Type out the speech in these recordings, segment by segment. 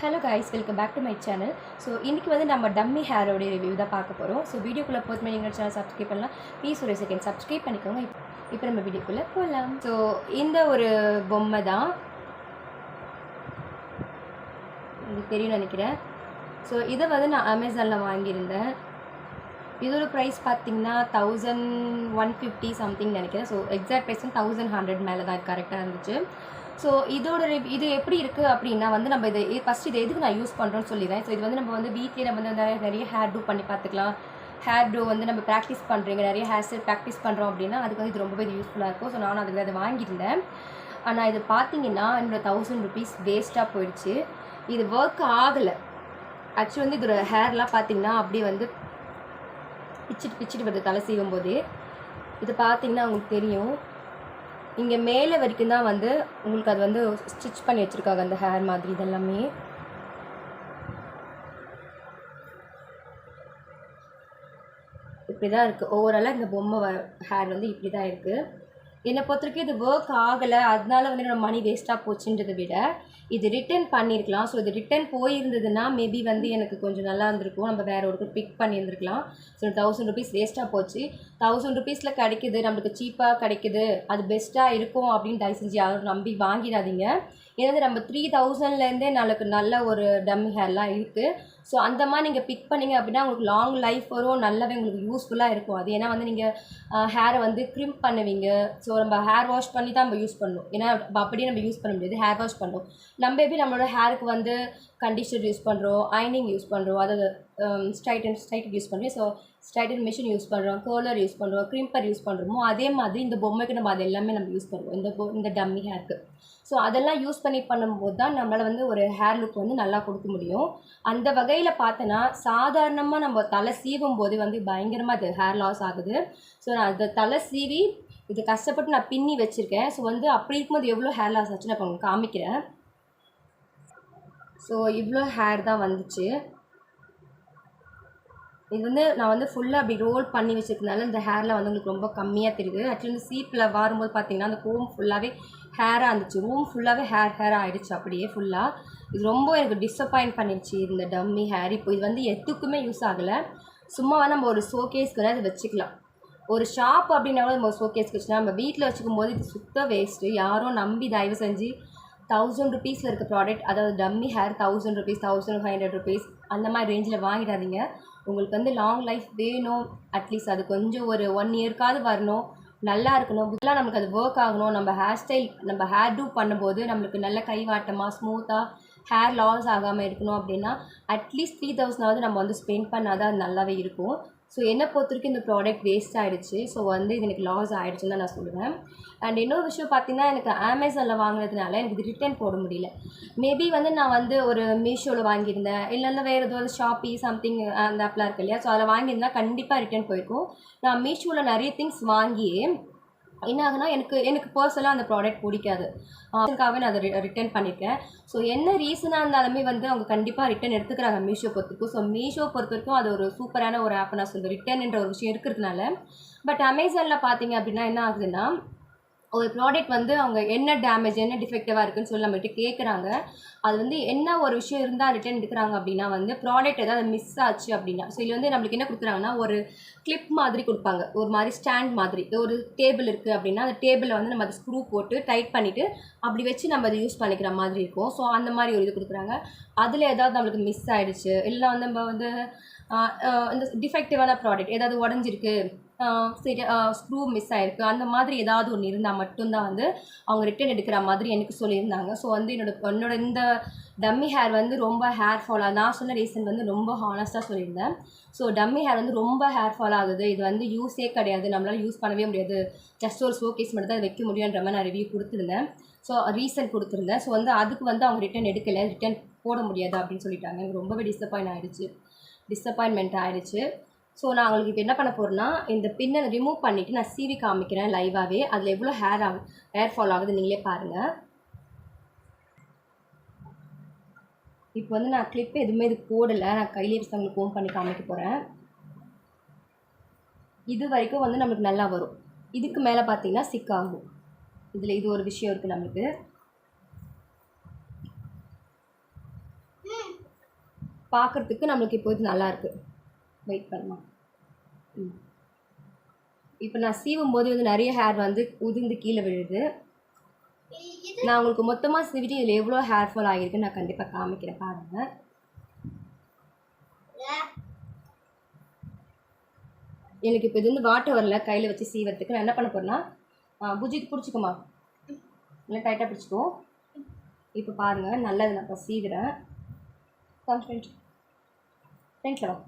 Hello guys, welcome back to my channel. So இன்னைக்கு வந்து நம்ம டம்மி ஹேரோட ரிவ்யூ தான் பார்க்க போறோம். ஸோ வீடியோக்குள்ள போறதுக்கு எங்க சேனல் சப்ஸ்கிரைப் பண்ணலாம். ப்ளீஸ் ஒரு செகண்ட் சப்ஸ்கிரைப் பண்ணிக்கோங்க. இப்போ நம்ம வீடியோக்குள்ள போகலாம். ஸோ இந்த ஒரு பொம்மை தான் உங்களுக்கு தெரியும் நினைக்கிறேன். ஸோ இதை வந்து நான் அமேசானில் வாங்கியிருந்தேன். இதோட ப்ரைஸ் பார்த்தீங்கன்னா 1150 சம்திங் நினைக்கிறேன். ஸோ எக்ஸாக்ட் ப்ரைஸ் 1100 மேலே தான் கரெக்டாக இருந்துச்சு. ஸோ இதோட இது எப்படி இருக்குது அப்படின்னா வந்து நம்ம இதை ஃபஸ்ட் இதை எதுக்கு நான் யூஸ் பண்ணுறோன்னு சொல்லிடுறேன். ஸோ இது வந்து நம்ம வந்து வீட்லேயே நம்ம வந்து நிறைய ஹேர் டூ பண்ணி பார்த்துக்கலாம். ஹேர் டூ வந்து நம்ம ப்ராக்டிஸ் பண்ணுறீங்க, நிறைய ஹேர் ஸ்டைல் ப்ராக்டிஸ் பண்ணுறோம் அப்படின்னா அதுக்கு வந்து இது ரொம்பவே யூஸ்ஃபுல்லாக இருக்கும். ஸோ நானும் அதில் அதை வாங்கியிருந்தேன். ஆனால் இது பார்த்தீங்கன்னா என்னோட 1000 rupees வேஸ்ட்டாக போயிடுச்சு. இது ஒர்க் ஆகலை. ஆக்சுவலி வந்து இதோட ஹேர்லாம் பார்த்தீங்கன்னா அப்படியே வந்து பிச்சுட்டு வருது தலை செய்யும் போதே. இது பார்த்தீங்கன்னா உங்களுக்கு தெரியும், இங்கே மேலே வரைக்கும் தான் வந்து உங்களுக்கு அது வந்து ஸ்டிச் பண்ணி வச்சுருக்காங்க அந்த ஹேர் மாதிரி. இதெல்லாமே இப்படி தான் இருக்குது. ஓவராலாக இந்த பொம்மை ஹேர் வந்து இப்படி தான் இருக்குது. என்னை பொறுத்த வரைக்கும் இது ஒர்க் ஆகலை, அதனால வந்து என்னோடய மணி வேஸ்ட்டாக போச்சுன்றதை விட இது ரிட்டர்ன் பண்ணியிருக்கலாம். ஸோ இது ரிட்டர்ன் போயிருந்ததுன்னா மேபி வந்து எனக்கு கொஞ்சம் நல்லா இருந்திருக்கும். நம்ம வேறு ஒரு பிக் பண்ணியிருந்துருக்கலாம். ஸோ 1000 rupees வேஸ்ட்டாக போச்சு. 1000 rupeesல கிடைக்குது, நம்மளுக்கு சீப்பாக கிடைக்குது, அது பெஸ்ட்டாக இருக்கும் அப்படின்னு தயவு செஞ்சு யாரும் நம்பி வாங்கிடாதீங்க. ஏன்னா நம்ம 3000லேருந்தே நம்மளுக்கு நல்ல ஒரு டம்மி ஹேர்லாம் இருக்குது. ஸோ அந்த மாதிரி நீங்கள் பிக் பண்ணிங்க அப்படின்னா உங்களுக்கு லாங் லைஃப் வரும், நல்லாவே உங்களுக்கு யூஸ்ஃபுல்லாக இருக்கும். அது ஏன்னா வந்து நீங்கள் ஹேரை வந்து க்ரிம்ப் பண்ணுவீங்க. ஸோ நம்ம ஹேர் வாஷ் பண்ணி தான் நம்ம யூஸ் பண்ணணும். ஏன்னா அப்படியே நம்ம யூஸ் பண்ண முடியாது, ஹேர் வாஷ் பண்ணணும். நம்ம எப்படி நம்மளோட ஹேருக்கு வந்து கண்டிஷனர் யூஸ் பண்ணுறோம், ஐனிங் யூஸ் பண்ணுறோம், அதாவது ஸ்ட்ரைட்டன் யூஸ் பண்ணுறோம், ஸோ ஸ்ட்ரைட்டன் மிஷின் யூஸ் பண்ணுறோம், கர்லர் யூஸ் பண்ணுறோம், க்ரிம்பர் யூஸ் பண்ணுறோமோ அதே மாதிரி இந்த பொம்மைக்கு நம்ம அது எல்லாமே நம்ம யூஸ் பண்ணுவோம் இந்த டம்மி ஹேருக்கு. ஸோ அதெல்லாம் யூஸ் பண்ணி பண்ணும்போது தான் நம்மளால் வந்து ஒரு ஹேர் லுக் வந்து நல்லா கொடுக்க முடியும். அந்த வகையில் பார்த்தோன்னா சாதாரணமாக நம்ம தலை சீவும் போது வந்து பயங்கரமாக அது ஹேர் லாஸ் ஆகுது. ஸோ நான் அந்த தலை சீவி இது கஷ்டப்பட்டு நான் பின்னி வச்சுருக்கேன். ஸோ வந்து அப்படி இருக்கும்போது எவ்வளோ ஹேர் லாஸ் ஆச்சுன்னு நான் உங்களுக்கு காமிக்கிறேன். ஸோ இவ்வளோ ஹேர் தான் வந்துச்சு. இது வந்து நான் வந்து ஃபுல்லாக அப்படி ரோல் பண்ணி வச்சுருக்கனால இந்த ஹேரில் வந்து உங்களுக்கு ரொம்ப கம்மியாக தெரியுது. ஆக்சுவலி வந்து சீப்பில் வரும்போது பார்த்தீங்கன்னா அந்த கோம் ஃபுல்லாகவே ஹேராக இருந்துச்சு. ரூம் ஃபுல்லாகவே ஹேர் ஆகிடுச்சு அப்படியே ஃபுல்லாக. இது ரொம்ப எனக்கு டிஸப்பாயிண்ட் பண்ணிடுச்சு இந்த டம்மி ஹேர். இப்போ இது வந்து எதுக்குமே யூஸ் ஆகலை. சும்மா நம்ம ஒரு ஷோகேஸ்க்கு அதை வச்சுக்கலாம். ஒரு ஷாப் அப்படின்னா கூட நம்ம ஷோகேஸ்க்கு வச்சுனா, நம்ம வீட்டில் வச்சுக்கும் போது இது சுத்த வேஸ்ட்டு. யாரும் நம்பி தயவு செஞ்சு 1000 rupeesல இருக்க ப்ராடக்ட், அதாவது டம்மி ஹேர் 1000 rupees 1500 rupees அந்த மாதிரி ரேஞ்சில் வாங்கிடாதீங்க. உங்களுக்கு வந்து லாங் லைஃப் வேணும், அட்லீஸ்ட் அது கொஞ்சம் ஒரு 1 yearக்காவது வரணும், நல்லா இருக்கணும், இதெல்லாம் நம்மளுக்கு அது ஒர்க் ஆகணும். நம்ம ஹேர் ஸ்டைல் நம்ம ஹேர் டூ பண்ணும்போது நம்மளுக்கு நல்ல கைவாட்டமாக ஸ்மூத்தாக ஹேர் லாஸ் ஆகாமல் இருக்கணும் அப்படின்னா அட்லீஸ்ட் 3000ஆவது நம்ம வந்து ஸ்பெண்ட் பண்ணால் தான் அது நல்லாவே இருக்கும். ஸோ என்னை பொறுத்த வரைக்கும் இந்த ப்ராடக்ட் வேஸ்ட் ஆகிடுச்சு. ஸோ வந்து இது எனக்கு லாஸ் ஆகிடுச்சுன்னு தான் நான் சொல்லுவேன். அண்ட் இன்னொரு விஷயம் பார்த்தீங்கன்னா, எனக்கு அமேசானில் வாங்கினதுனால எனக்கு இது ரிட்டர்ன் போட முடியல. மேபி வந்து நான் வந்து ஒரு மீஷோவில் வாங்கியிருந்தேன், இல்லைன்னா வேறு ஏதாவது ஷாப்பி சம்திங் அந்த ஆப்லாம் இருக்குது இல்லையா, ஸோ அதில் வாங்கியிருந்தால் கண்டிப்பாக ரிட்டர்ன் போயிருக்கும். நான் மீஷோவில் நிறைய திங்ஸ் வாங்கி என்ன ஆகுனா எனக்கு பர்சனலாக அந்த ப்ராடக்ட் பிடிக்காது. அதுக்காகவே நான் அதை ரிட்டர்ன் பண்ணியிருக்கேன். ஸோ என்ன ரீசனாக இருந்தாலுமே வந்து அவங்க கண்டிப்பாக ரிட்டர்ன் எடுத்துக்கிறாங்க மீஷோ பொறுத்த வரைக்கும். ஸோ மீஷோ பொறுத்த வரைக்கும் அது ஒரு சூப்பரான ஒரு ஆப் நான் சொல்லுவேன், ரிட்டர்ன்ன்ற ஒரு விஷயம் இருக்கிறதுனால. பட் அமேசானில் பார்த்தீங்க அப்படின்னா என்ன ஆகுதுன்னா, ஒரு ப்ராடக்ட் வந்து அவங்க என்ன டேமேஜ் என்ன டிஃபெக்டிவாக இருக்குதுன்னு சொல்லி நம்மகிட்ட கேட்குறாங்க. அது வந்து என்ன ஒரு விஷயம் இருந்தால் ரிட்டர்ன் எடுக்கிறாங்க அப்படின்னா வந்து ப்ராடக்ட் ஏதாவது மிஸ் ஆச்சு அப்படின்னா, ஸோ இதில் வந்து நம்மளுக்கு என்ன கொடுக்குறாங்கன்னா ஒரு கிளிப் மாதிரி கொடுப்பாங்க, ஒரு மாதிரி ஸ்டாண்ட் மாதிரி. ஒரு டேபிள் இருக்குது அப்படின்னா அந்த டேபிளில் வந்து நம்ம அதை ஸ்க்ரூ போட்டு டைட் பண்ணிவிட்டு அப்படி வச்சு நம்ம அதை யூஸ் பண்ணிக்கிற மாதிரி இருக்கும். ஸோ அந்த மாதிரி ஒரு இது கொடுக்குறாங்க. அதில் ஏதாவது நம்மளுக்கு மிஸ் ஆகிடுச்சு, இல்லைனா வந்து நம்ம வந்து இந்த டிஃபெக்டிவான ப்ராடக்ட் ஏதாவது உடஞ்சிருக்கு, சரி ஸ்க்ரூ மிஸ் ஆகிருக்கு, அந்த மாதிரி ஏதாவது ஒன்று இருந்தால் மட்டும்தான் வந்து அவங்க ரிட்டர்ன் எடுக்கிற மாதிரி எனக்கு சொல்லியிருந்தாங்க. ஸோ வந்து என்னோட இந்த டம்மி ஹேர் வந்து ரொம்ப ஹேர் ஃபாலாக, நான் சொன்ன ரீசன் வந்து ரொம்ப ஹானஸ்ட்டாக சொல்லியிருந்தேன். ஸோ டம்மி ஹேர் வந்து ரொம்ப ஹேர் ஃபால் ஆகுது, இது வந்து யூஸே கிடையாது, நம்மளால் யூஸ் பண்ணவே முடியாது, ஜஸ்ட் ஒரு ஷோகேஸ் மட்டும் தான் அதை வைக்க முடியுன்ற மாதிரி நான் ரிவ்யூ கொடுத்துருந்தேன். ஸோ ரீசன் கொடுத்துருந்தேன். ஸோ வந்து அதுக்கு வந்து அவங்க ரிட்டர்ன் எடுக்கலை, ரிட்டர்ன் போட முடியாது அப்படின்னு சொல்லிட்டாங்க. எனக்கு ரொம்பவே டிஸப்பாயின்மெண்ட் ஆகிடுச்சு. ஸோ நான் உங்களுக்கு இப்போ என்ன பண்ண போகிறேன்னா, இந்த பின்னை ரிமூவ் பண்ணிவிட்டு நான் சீவி காமிக்கிறேன் லைவாகவே. அதில் எவ்வளோ ஹேர் ஃபால் ஆகுது நீங்களே பாருங்கள். இப்போ வந்து நான் கிளிப் எதுவுமே இது போடலை, நான் கையிலே வச்சு உங்களுக்கு கோம் பண்ணி காமிக்க போகிறேன். இது வரைக்கும் வந்து நம்மளுக்கு நல்லா வரும். இதுக்கு மேலே பார்த்தீங்கன்னா சிக் ஆகும். இதில் இது ஒரு விஷயம் இருக்குது நம்மளுக்கு. பார்க்குறதுக்கு நம்மளுக்கு இப்போ இது நல்லாயிருக்கு. வெயிட் பண்ணுமா. இப்போ நான் சீவும் போது வந்து நிறைய ஹேர் வந்து உதிர்ந்து கீழே விழுது. நான் உங்களுக்கு மொத்தமாக சீவிட்டு இதில் எவ்வளோ ஹேர் ஃபால் ஆகியிருக்குன்னு நான் கண்டிப்பாக காமிக்கிறேன் பாருங்கள். எனக்கு இப்போ இது வந்து வாட்டர் வரல கையில் வச்சு சீவறதுக்கு. நான் என்ன பண்ண போகிறேன்னா, புஜிக்கு பிடிச்சிக்குமா, நல்லா டைட்டாக பிடிச்சிக்கோ. இப்போ பாருங்கள், நல்லது நான் இப்போ சீவுறேன். ஃப்ரெண்ட்ல வா.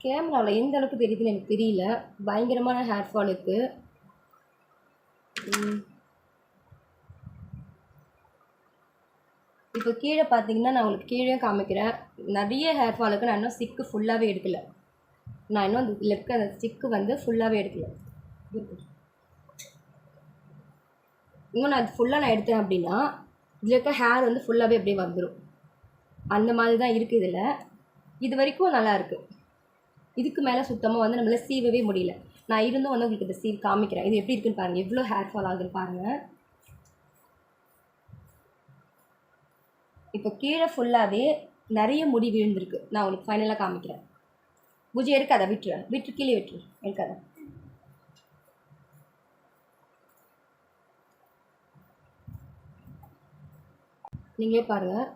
கேமராவில் எந்த அளவுக்கு தெரியுதுன்னு எனக்கு தெரியல. பயங்கரமான ஹேர் ஃபால் இருக்குது. இப்போ கீழே பார்த்தீங்கன்னா நான் உங்களுக்கு கீழே காமிக்கிறேன். நிறைய ஹேர் ஃபாலுக்கு நான் இன்னும் ஸ்டிக்கு ஃபுல்லாகவே எடுக்கலை. நான் இன்னும் அந்த இதில் இருக்க அந்த ஸ்டிக்கு வந்து ஃபுல்லாகவே எடுக்கலை. இன்னும் நான் அது ஃபுல்லாக நான் எடுத்தேன் அப்படின்னா இதில் இருக்க ஹேர் வந்து ஃபுல்லாகவே அப்படியே வந்துடும். அந்த மாதிரி தான் இருக்குது இதில். இது வரைக்கும் நல்லா இருக்குது. இதுக்கு மேலே சுத்தமாக வந்து நம்மளால் சீவவே முடியல. நான் இருந்தும் வந்து உங்களுக்கு இந்த சீவ் காமிக்கிறேன். இது எப்படி இருக்குன்னு பாருங்கள், எவ்வளோ ஹேர் ஃபால் ஆகுதுன்னு பாருங்கள். இப்போ கீழே ஃபுல்லாகவே நிறைய முடி விழுந்திருக்கு. நான் உங்களுக்கு ஃபைனலாக காமிக்கிறேன். புஜி எடுக்காத, விட்டு கீழே விட்டுரு, எடுக்காத. நீங்களே பாருங்கள்,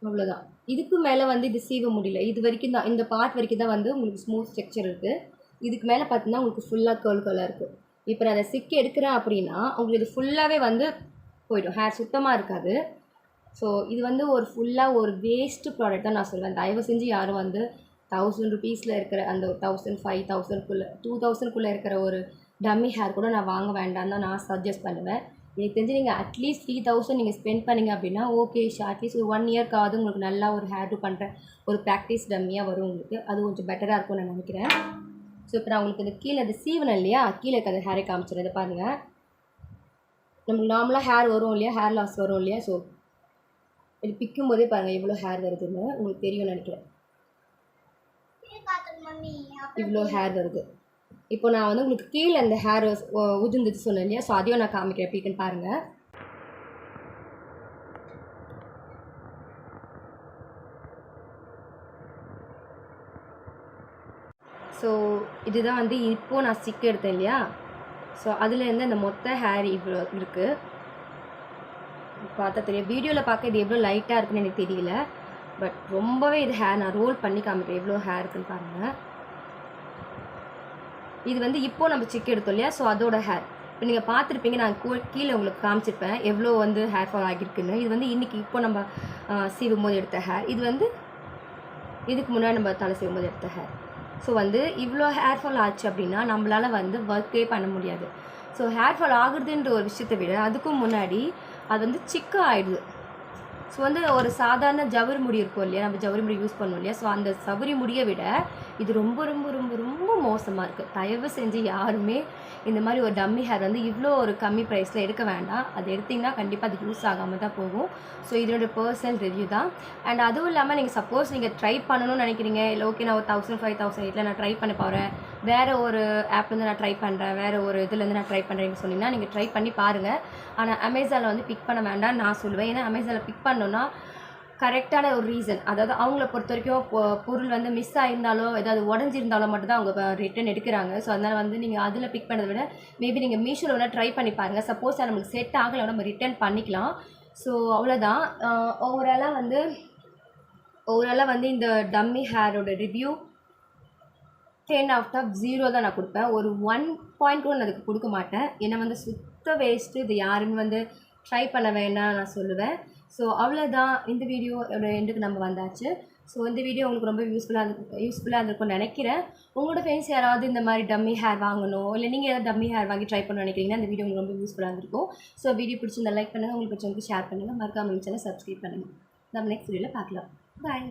அவ்வளோதான். இதுக்கு மேலே வந்து இது சீவ முடியல. இது வரைக்கும் தான், இந்த பார்ட் வரைக்கும் தான் வந்து உங்களுக்கு ஸ்மூத் ஸ்ட்ரக்சர் இருக்குது. இதுக்கு மேலே பார்த்தீங்கன்னா உங்களுக்கு ஃபுல்லாக கேர்லாக இருக்குது. இப்போ நான் அதை சிக்கி எடுக்கிறேன் அப்படின்னா உங்களுக்கு இது ஃபுல்லாகவே வந்து போய்டும், ஹேர் சுத்தமாக இருக்காது. ஸோ இது வந்து ஒரு ஃபுல்லாக ஒரு வேஸ்ட்டு ப்ராடக்ட் தான் நான் சொல்லுவேன். தயவு செஞ்சு யாரும் வந்து 1000 ருபீஸில் இருக்கிற அந்த 1000 5000 2000 இருக்கிற ஒரு டம்மி ஹேர் கூட நான் வாங்க வேண்டாம் தான் நான் சஜஸ்ட் பண்ணுவேன். எனக்கு தெரிஞ்சு நீங்கள் அட்லீஸ்ட் 3000 நீங்கள் ஸ்பெண்ட் பண்ணிங்க அப்படின்னா ஓகே, அட்லீஸ்ட் ஒரு 1 இயர்க்காவது உங்களுக்கு நல்லா ஒரு ஹேர் டூ பண்ணுற ஒரு ப்ராக்டிஸ் டம்மியாக வரும் உங்களுக்கு. அது கொஞ்சம் பெட்டராக இருக்கும்னு நான் நினைக்கிறேன். ஸோ இப்போ நான் உங்களுக்கு இந்த கீழே அது சீவனம் இல்லையா, கீழே இருக்கிற ஹேரை காமிச்சிடுறேன். இதை பாருங்கள், நமக்கு நார்மலாக ஹேர் வரும் இல்லையா, ஹேர் லாஸ் வரும் இல்லையா. ஸோ இது பிக்கும் போதே பாருங்கள் எவ்வளோ ஹேர் வருதுன்னு உங்களுக்கு தெரியும்னு நினைக்கிறேன். இவ்வளோ ஹேர் வருது. இப்போ நான் வந்து உங்களுக்கு கீழே அந்த ஹேர் உதிர்ந்துட்டு சொன்னேன் இல்லையா, ஸோ அதையும் நான் காமிக்கிறேன். எப்படின்னு பாருங்கள். ஸோ இதுதான் வந்து இப்போது நான் ஸ்டிக் எடுத்தேன் இல்லையா, ஸோ அதுலேருந்து அந்த மொத்த ஹேர் இவ்வளோ இருக்குது. பார்த்தா தெரியும், வீடியோவில் பார்க்க இது எவ்வளோ லைட்டாக இருக்குன்னு எனக்கு தெரியல, பட் ரொம்பவே இது ஹேர் நான் ரோல் பண்ணி காமிக்கிறேன் எவ்வளோ ஹேர் இருக்குன்னு பாருங்கள். இது வந்து இப்போது நம்ம ஸ்டிக் எடுத்தோம் இல்லையா, ஸோ அதோட ஹேர் இப்போ நீங்கள் பார்த்துருப்பீங்க. நான் கீழே உங்களுக்கு காமிச்சிருப்பேன் எவ்வளோ வந்து ஹேர் ஃபால் ஆகியிருக்குன்னு. இது வந்து இன்றைக்கி இப்போ நம்ம சீவும் போது எடுத்த ஹேர். இது வந்து இதுக்கு முன்னாடி நம்ம தலை சீவும் போது எடுத்த ஹேர். ஸோ வந்து இவ்வளோ ஹேர் ஃபால் ஆச்சு அப்படின்னா நம்மளால் வந்து ஒர்க்கே பண்ண முடியாது. ஸோ ஹேர் ஃபால் ஆகுறதுன்ற ஒரு விஷயத்தை விட அதுக்கும் முன்னாடி அது வந்து சிக்கு ஆகிடுது. ஸோ வந்து ஒரு சாதாரண ஜவுரி முடி இருக்கும் இல்லையா, நம்ம ஜவுரி முடி யூஸ் பண்ணுவோம் இல்லையா, ஸோ அந்த சவுரி முடியை விட இது ரொம்ப ரொம்ப ரொம்ப ரொம்ப மோசமாக இருக்குது. தயவு செஞ்சு யாருமே இந்த மாதிரி ஒரு டம்மி ஹேர் வந்து இவ்வளோ ஒரு கம்மி ப்ரைஸில் எடுக்க வேண்டாம். அது எடுத்திங்கன்னா கண்டிப்பாக அது யூஸ் ஆகாமல் தான் போகும். ஸோ இதோட பர்சனல் ரிவ்யூ தான். அண்ட் அதுவும் இல்லாமல் நீங்கள் சப்போஸ் நீங்கள் ட்ரை பண்ணணும்னு நினைக்கிறீங்க, இல்லை ஓகே நான் ஒரு 1000 5000 நான் ட்ரை பண்ண போகிறேன், வேறு ஒரு ஆப்லேருந்து நான் ட்ரை பண்ணுறேன், வேறு ஒரு இதுலேருந்து நான் ட்ரை பண்ணுறேன்னு சொன்னீங்கன்னா நீங்கள் ட்ரை பண்ணி பாருங்கள். ஆனால் அமேசானில் வந்து பிக் பண்ண வேண்டாம் நான் சொல்லுவேன். ஏன்னா அமேசானில் பிக் பண்ணோன்னா கரெக்டான ஒரு ரீசன், அதாவது அவங்கள பொறுத்த வரைக்கும் பொருள் வந்து மிஸ் ஆகிருந்தாலோ ஏதாவது உடஞ்சிருந்தாலோ மட்டும்தான் அவங்க ரிட்டன் எடுக்கிறாங்க. ஸோ அதனால் வந்து நீங்கள் அதில் பிக் பண்ணதை விட மேபி நீங்கள் மீஷோவில் வேணால் ட்ரை பண்ணி பாருங்கள். சப்போஸ் அது நம்மளுக்கு செட் ஆகலை நம்ம ரிட்டன் பண்ணிக்கலாம். ஸோ அவ்வளோதான். ஓவராலாக வந்து இந்த டம்மி ஹேரோட ரிவ்யூ 10 out of 0 தான் நான் கொடுப்பேன். ஒரு 1 point கூட நான் அதுக்கு கொடுக்க மாட்டேன். ஏன்னா வந்து சுத்த வேஸ்ட்டு, இது யாருமே வந்து ட்ரை பண்ண வேண்டாம் நான் சொல்லுவேன். ஸோ அவ்வளோதான், இந்த வீடியோட எண்டுக்கு நம்ம வந்தாச்சு. ஸோ இந்த வீடியோ உங்களுக்கு ரொம்ப யூஸ்ஃபுல்லாக இருந்திருக்கும்னு நினைக்கிறேன். உங்களோட ஃப்ரெண்ட்ஸ் யாராவது இந்த மாதிரி டம்மி ஹேர் வாங்கணும், இல்லை நீங்கள் ஏதாவது டம்மி ஹேர் வாங்கி ட்ரை பண்ண நினைக்கிறீங்கன்னா இந்த வீடியோ உங்களுக்கு ரொம்ப யூஸ்ஃபுல்லாக இருந்திருக்கும். ஸோ வீடியோ பிடிச்சிருந்தா லைக் பண்ணுங்கள், உங்களுக்கு பிடிச்சவங்களுக்கு ஷேர் பண்ணுங்கள், மறக்காம சேனலை சப்ஸ்கிரைப் பண்ணுங்கள். நம்ம நெக்ஸ்ட் வீடியோவில் பார்க்கலாம். பாய்.